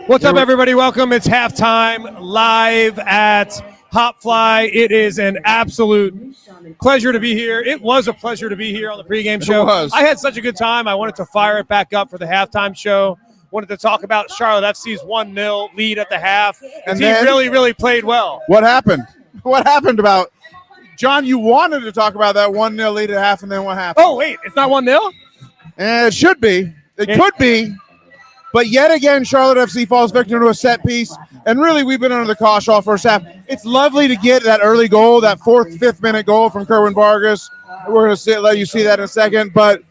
What's up, everybody? Welcome. It's halftime live at HopFly. It is an absolute pleasure to be here. It was a pleasure to be here on the pregame show. It was. I had such a good time. I wanted to fire it back up for the halftime show. Wanted to talk about Charlotte FC's 1-0 lead at the half. And he really played well. What happened? What happened about John? You wanted to talk about that 1-0 lead at half, and then what happened? Oh, wait, it's not 1-0? It should be. It could be. But yet again, Charlotte FC falls victim to a set piece. And really, we've been under the cosh all first half. It's lovely to get that early goal, that fifth minute goal from Kerwin Vargas. We're going to let you see that in a second. But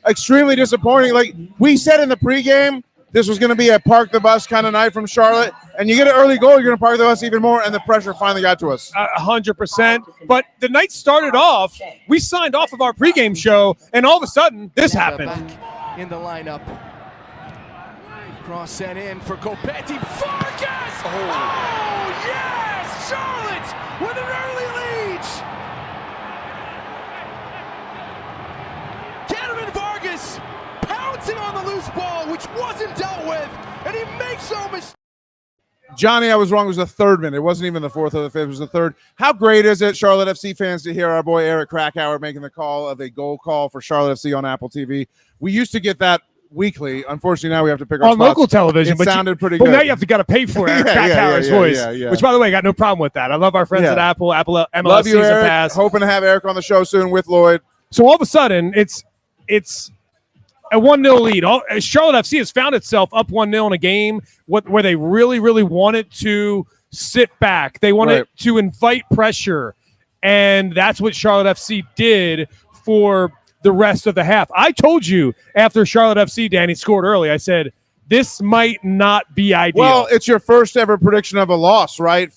extremely disappointing. Like we said in the pregame, this was going to be a park the bus kind of night from Charlotte. And you get an early goal, you're going to park the bus even more. And the pressure finally got to us. 100%. But the night started off, we signed off of our pregame show, and all of a sudden, this happened. Back in the lineup. Cross sent in for Copetti. Vargas! Oh, yes! Charlotte with an early lead! Kerwin Vargas pouncing on the loose ball, which wasn't dealt with, and he makes no mistake. Johnny, I was wrong. It was the 3rd minute. It wasn't even the 4th or the 5th. It was the 3rd. How great is it, Charlotte FC fans, to hear our boy Eric Krakauer making the call of a goal call for Charlotte FC on Apple TV? We used to get that weekly. Unfortunately, now we have to pick our on spots. local television. It sounded pretty good. But now you have to pay for Eric Krakauer's voice, which, by the way, I got no problem with that. I love our friends at Apple MLS Love you, Season Eric. Pass. Hoping to have Eric on the show soon with Lloyd. So all of a sudden, it's a 1-0 lead. Charlotte FC has found itself up 1-0 in a game where they really, really wanted to sit back. They wanted to invite pressure, and that's what Charlotte FC did for the rest of the half. I told you after Charlotte FC, Danny, scored early, I said, this might not be ideal. Well, it's your first ever prediction of a loss, right?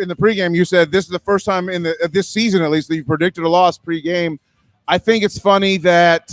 In the pregame, you said this is the first time in this season, at least, that you predicted a loss pregame. I think it's funny that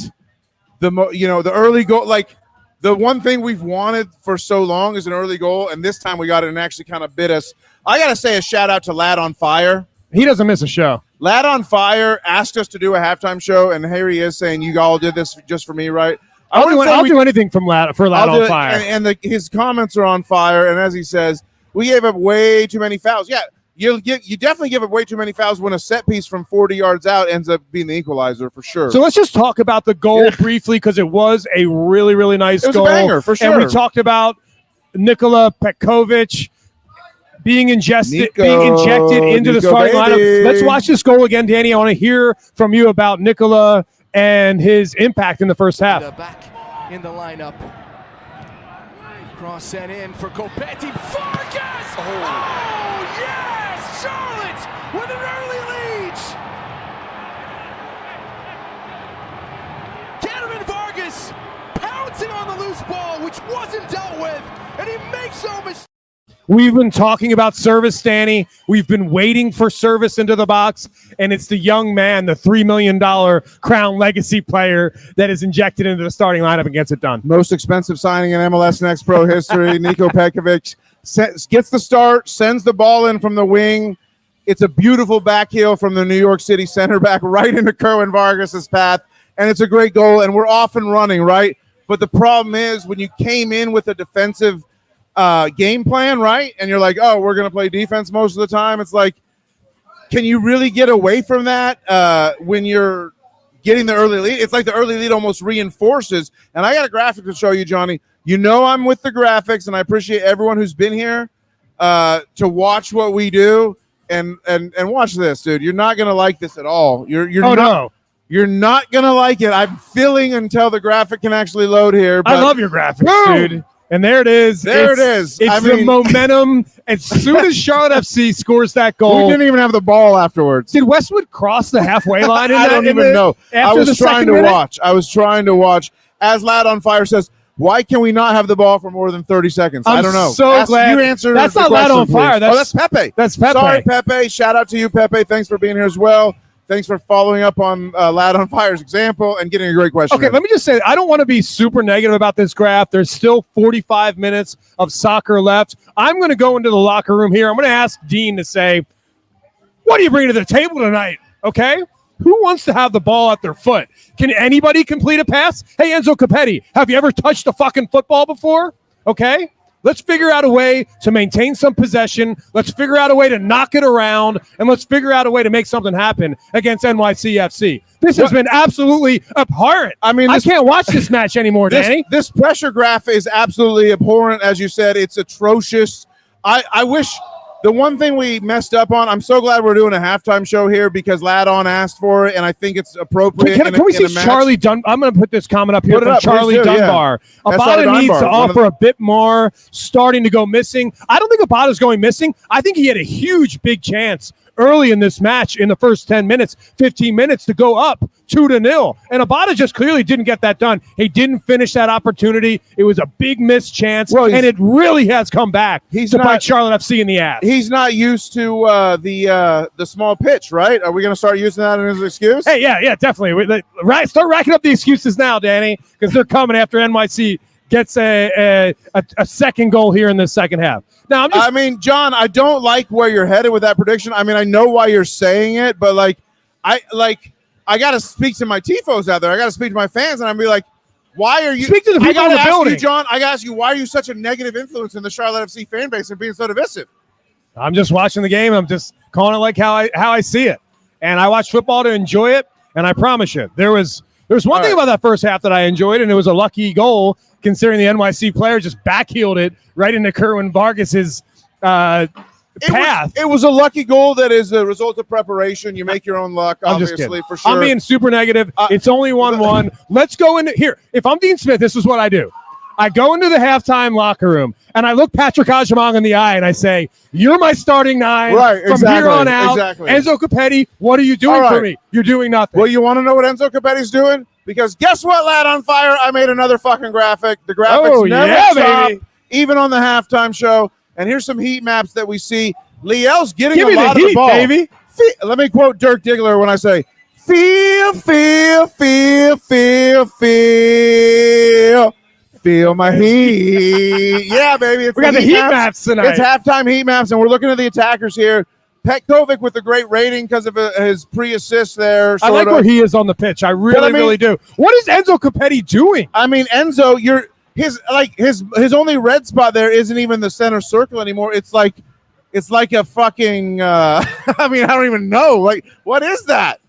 the early goal, like the one thing we've wanted for so long is an early goal, and this time we got it and actually kind of bit us. I got to say a shout out to Lad on Fire. He doesn't miss a show. Lad on Fire asked us to do a halftime show, and here he is saying, you all did this just for me, right? I'll do anything for Lad on Fire. And his comments are on fire, and as he says, we gave up way too many fouls. Yeah, you definitely give up way too many fouls when a set piece from 40 yards out ends up being the equalizer for sure. So let's just talk about the goal briefly, because it was a really, really nice goal. It was a banger, for sure. And we talked about Nikola Petkovic being injected into the starting lineup. Let's watch this goal again, Danny. I want to hear from you about Nikola and his impact in the first half. Back in the lineup. Cross sent in for Copetti. Vargas! Oh, yes! Charlotte with an early lead! Canavan Vargas pouncing on the loose ball, which wasn't dealt with, and he makes no mistake. We've been talking about service, Danny. We've been waiting for service into the box, and it's the young man, the $3 million Crown Legacy player that is injected into the starting lineup and gets it done. Most expensive signing in MLS Next Pro history. Niko Petkovic gets the start, sends the ball in from the wing. It's a beautiful back heel from the New York City center back right into Kerwin Vargas' path, and it's a great goal, and we're off and running, right? But the problem is when you came in with a defensive game plan, right? And you're like, oh, we're going to play defense most of the time. It's like, can you really get away from that when you're getting the early lead? It's like the early lead almost reinforces. And I got a graphic to show you, Johnny. You know I'm with the graphics, and I appreciate everyone who's been here to watch what we do. And watch this, dude. You're not going to like this at all. You're not going to like it. I'm feeling until the graphic can actually load here. I love your graphics, dude. And there it is. It's the momentum. As soon as Charlotte FC scores that goal. We didn't even have the ball afterwards. Did Westwood cross the halfway line? I don't even know. I was trying to watch. As Lad on Fire says, why can we not have the ball for more than 30 seconds? I don't know. So glad. You answer. That's not Lad on Fire. That's Pepe. That's Pepe. Sorry, Pepe. Shout out to you, Pepe. Thanks for being here as well. Thanks for following up on Lad on Fire's example and getting a great question. Okay, let me just say, I don't want to be super negative about this graph. There's still 45 minutes of soccer left. I'm going to go into the locker room here. I'm going to ask Dean to say, what do you bring to the table tonight? Okay? Who wants to have the ball at their foot? Can anybody complete a pass? Hey, Enzo Capetti, have you ever touched a fucking football before? Okay? Let's figure out a way to maintain some possession. Let's figure out a way to knock it around, and let's figure out a way to make something happen against NYCFC. This has been absolutely abhorrent. I mean, I can't watch this match anymore, Danny. This pressure graph is absolutely abhorrent, as you said. It's atrocious. I wish the one thing we messed up on, I'm so glad we're doing a halftime show here because Ladon asked for it, and I think it's appropriate. Can we see Charlie Dunbar? I'm going to put this comment up here from Charlie Dunbar. Yeah. Abada needs to offer a bit more, starting to go missing. I don't think Abada's going missing. I think he had a huge, big chance early in this match in the first 10 minutes, 15 minutes to go up 2-0. And Abada just clearly didn't get that done. He didn't finish that opportunity. It was a big missed chance, and it really has come back to bite Charlotte FC in the ass. He's not used to the small pitch, right? Are we going to start using that as an excuse? Hey, yeah, definitely. Start racking up the excuses now, Danny, because they're coming after NYC gets a second goal here in the second half. Now, John, I don't like where you're headed with that prediction. I mean, I know why you're saying it, but I got to speak to my tifos out there. I got to speak to my fans, and I'm be like, Why are you? Speak to the people in the building. John. I gotta ask you, why are you such a negative influence in the Charlotte FC fan base and being so divisive? I'm just watching the game. I'm just calling it like how I see it. And I watch football to enjoy it. And I promise you, there was one thing about that first half that I enjoyed, and it was a lucky goal considering the NYC player just backheeled it right into Kerwin Vargas's path. It was a lucky goal that is a result of preparation. You make your own luck, obviously, for sure. I'm being super negative. It's only 1-1. Let's go into here. If I'm Dean Smith, this is what I do. I go into the halftime locker room and I look Patrick Agyemang in the eye and I say, "You're my starting 9 from here on out." Enzo Capetti, what are you doing for me? You're doing nothing. Well, you want to know what Enzo Capetti's doing? Because guess what, lad on fire? I made another fucking graphic. The graphics never stop, baby. even on the halftime show. And here's some heat maps that we see. Liel's getting Give a me lot the of heat, the ball. baby. Let me quote Dirk Diggler when I say, feel my heat. Yeah, baby. We got the heat maps tonight. It's halftime heat maps, and we're looking at the attackers here. Petkovic with a great rating because of his pre-assist there. I like where he is on the pitch. I really do. What is Enzo Capetti doing? I mean, Enzo, his only red spot there isn't even the center circle anymore. It's like a fucking. I mean, I don't even know. Like, what is that?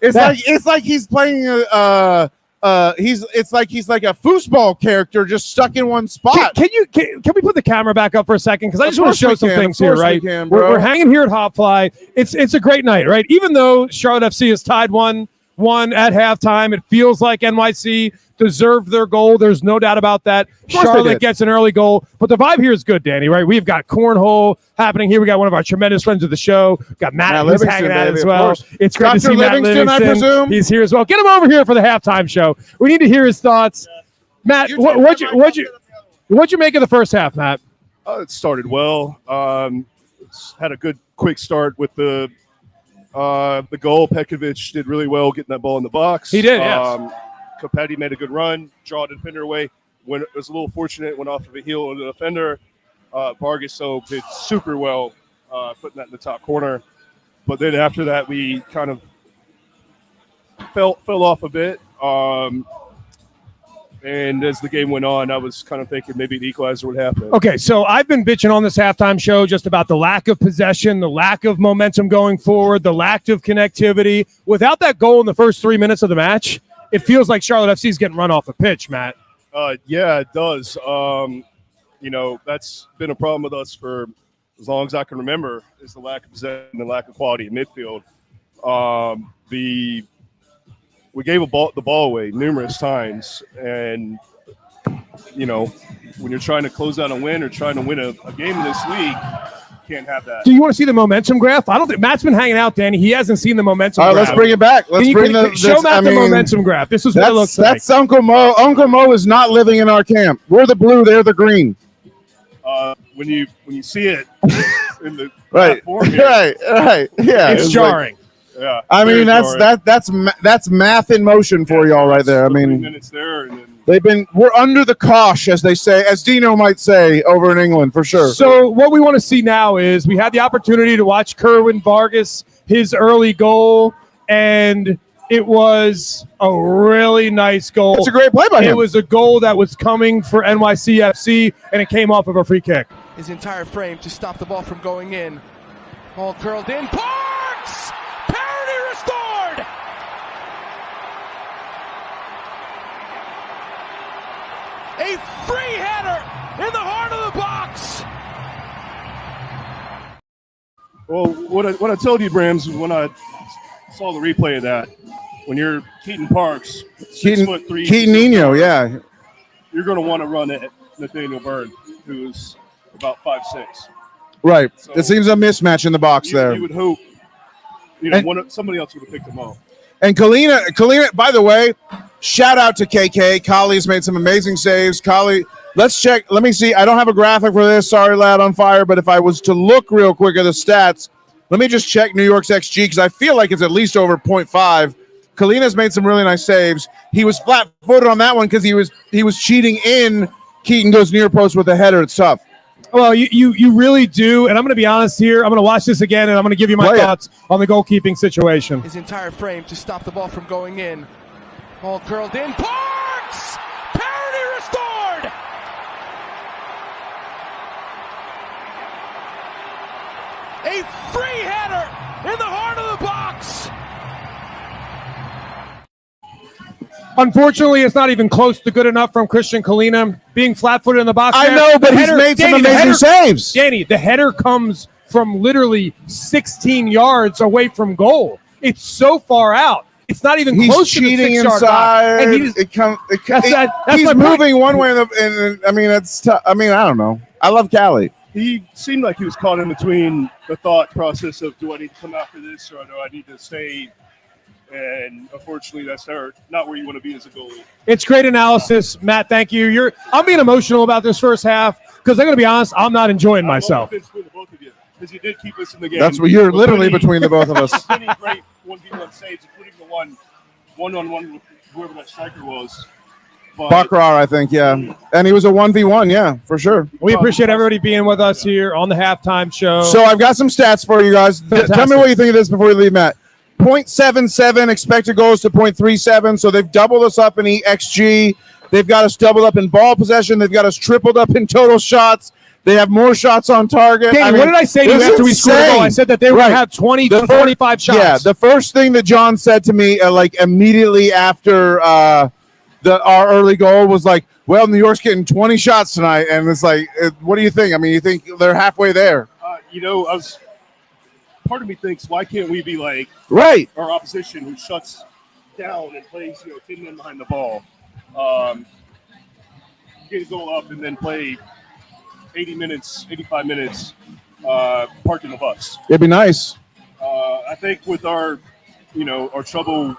It's like he's playing it's like a foosball character just stuck in one spot. Can we put the camera back up for a second? Because I just want to show some things here, right? We're hanging here at HopFly. It's a great night, right? Even though Charlotte FC is tied 1-1 at halftime, it feels like NYC deserved their goal. There's no doubt about that. Charlotte gets an early goal, but the vibe here is good, Danny, right? We've got cornhole happening here. We got one of our tremendous friends of the show. We've got Matt who's hanging out as well. It's great to see Matt Livingston. I presume. He's here as well. Get him over here for the halftime show. We need to hear his thoughts. Matt, what'd you make of the first half, Matt? It started well. Had a good quick start with the goal. Petkovic did really well getting that ball in the box. He did, yes. Capetti made a good run, draw the defender away. When it was a little fortunate, went off of a heel of the defender. Vargas did super well putting that in the top corner. But then after that, we kind of fell off a bit. And as the game went on, I was kind of thinking maybe the equalizer would happen. Okay, so I've been bitching on this halftime show just about the lack of possession, the lack of momentum going forward, the lack of connectivity. Without that goal in the first 3 minutes of the match, it feels like Charlotte FC is getting run off the pitch, Matt. Yeah, it does. That's been a problem with us for as long as I can remember, is the lack of possession and the lack of quality in midfield. We gave the ball away numerous times, and when you're trying to close out a win or trying to win a game in this league, you can't have that. Do you want to see the momentum graph? I don't think Matt's been hanging out, Danny. He hasn't seen the momentum graph. All right, let's bring it back. Show Matt the momentum graph. This is what it looks like. That's Uncle Mo. Uncle Mo is not living in our camp. We're the blue, they're the green. When you see it in the right, yeah, it's jarring. Yeah, I mean that's math in motion for y'all right there. I mean, 3 minutes there, and then we're under the cosh, as they say, as Dino might say over in England for sure. So what we want to see now is we had the opportunity to watch Kerwin Vargas, his early goal, and it was a really nice goal. It's a great play by him. It was a goal that was coming for NYCFC, and it came off of a free kick. His entire frame to stop the ball from going in. Ball curled in. Parks! Parity restored! A free header in the heart of the box! Well, what I told you, Brams, when I saw the replay of that, when you're Keaton Parks, 6'3", Keaton Nino, yeah, you're going to want to run at Nathaniel Byrne, who's about 5'6". Right. So it seems a mismatch in the box there. You would hope, somebody else would have picked him up. And Kalina, by the way, shout out to KK. Kali's made some amazing saves. Kali, let's check. Let me see. I don't have a graphic for this. Sorry, lad on fire. But if I was to look real quick at the stats, let me just check New York's XG because I feel like it's at least over 0.5. Kalina's made some really nice saves. He was flat-footed on that one because he was cheating in. Keaton goes near post with a header. It's tough. Well, you really do, and I'm going to be honest here. I'm going to watch this again, and I'm going to give you my thoughts on the goalkeeping situation. His entire frame to stop the ball from going in. Ball curled in. Parks! A free header in the heart of the box. Unfortunately, it's not even close to good enough from Christian Kalina being flat-footed in the box. I know, but he's made some amazing saves. Danny, the header comes from literally 16 yards away from goal. It's so far out. It's not even close to the 6-yard box. And he's moving one way, and I mean, it's tough. I mean, I don't know. I love Cali. He seemed like he was caught in between the thought process of, do I need to come after this or do I need to stay? And unfortunately, that's not where you want to be as a goalie. It's great analysis, Matt. Thank you. I'm being emotional about this first half because I'm going to be honest, I'm not enjoying myself. Between the both of you, because you did keep us in the game. That's what you're literally between the both of us. Many great 1v1 saves, including the one-on-one with whoever that striker was. Bakrar, I think, yeah. And he was a 1v1, yeah, for sure. We appreciate everybody being with us here on the halftime show. So I've got some stats for you guys. Tell me what you think of this before we leave, Matt. 0.77 expected goals to 0.37, so they've doubled us up in EXG. They've got us doubled up in ball possession. They've got us tripled up in total shots. They have more shots on target. Danny, what did I say to you after we scored a goal? I said that they were going to have 20 to 25 shots. Yeah, the first thing that John said to me, like immediately after our early goal, was like, well, New York's getting 20 shots tonight. And it's like, what do you think? I mean, you think they're halfway there? Part of me thinks, why can't we be like our opposition who shuts down and plays 10 men behind the ball, get a goal up and then play 80 minutes, 85 minutes parking the bus. It'd be nice. I think with our trouble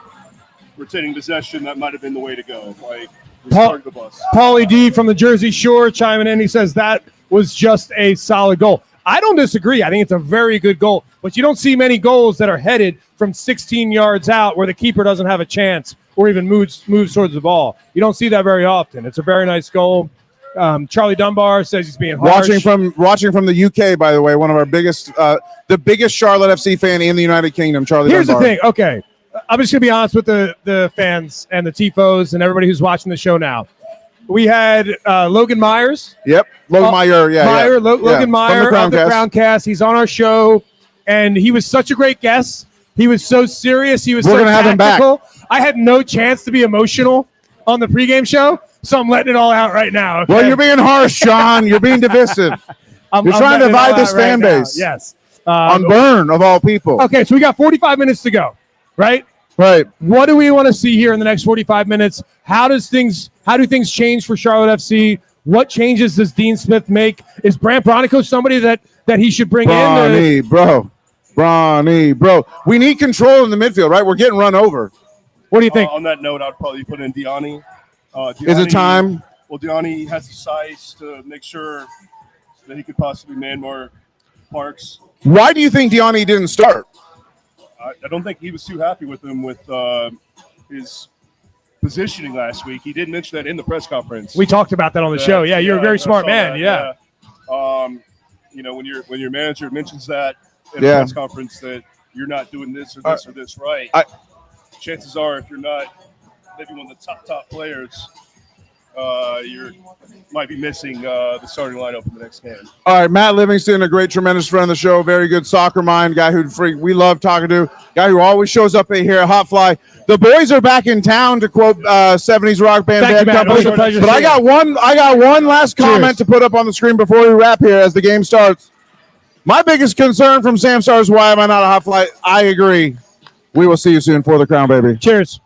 retaining possession, that might have been the way to go. Like, park the bus. Paulie D from the Jersey Shore chiming in. He says that was just a solid goal. I don't disagree. I think it's a very good goal, but you don't see many goals that are headed from 16 yards out where the keeper doesn't have a chance or even moves towards the ball. You don't see that very often. It's a very nice goal. Charlie Dunbar says he's being harsh. Watching from the UK, by the way, one of our biggest, the biggest Charlotte FC fan in the United Kingdom, Charlie Here's Dunbar. The thing. Okay, I'm just going to be honest with the fans and the Tifos and everybody who's watching the show now. We had Logan Myers. Yep, Logan Meyer. Logan Meyer of the Crowncast. He's on our show, and he was such a great guest. He was so serious. He was so tactical. Have him back. I had no chance to be emotional on the pregame show, so I'm letting it all out right now. Okay? Well, you're being harsh, Sean. You're being divisive. You're trying to divide this fan base. Yes. On Burn, of all people. Okay, so we got 45 minutes to go, right? Right. What do we want to see here in the next 45 minutes? How do things change for Charlotte FC? What changes does Dean Smith make? Is Brant Bronico somebody that he should bring in? Bronny, bro. We need control in the midfield, right? We're getting run over. What do you think? On that note, I'd probably put in Diani. Is it time? Well, Diani has the size to make sure that he could possibly man more Parks. Why do you think Diani didn't start? I don't think he was too happy with him with his positioning last week. He did mention that in the press conference. We talked about that on the show. Yeah, you're a very smart man. Yeah. When your manager mentions that in a press conference that you're not doing this or this or this right, chances are if you're not maybe one of the top players, you might be missing the starting lineup in the next game. All right, Matt Livingston, a great, tremendous friend of the show, very good soccer mind, guy who we love talking to, guy who always shows up here at HopFly. The boys are back in town, to quote 70s rock band Bad Company. But I got one last comment to put up on the screen before we wrap here as the game starts. My biggest concern from Samstar is why am I not a HopFly? I agree. We will see you soon for the crown, baby. Cheers.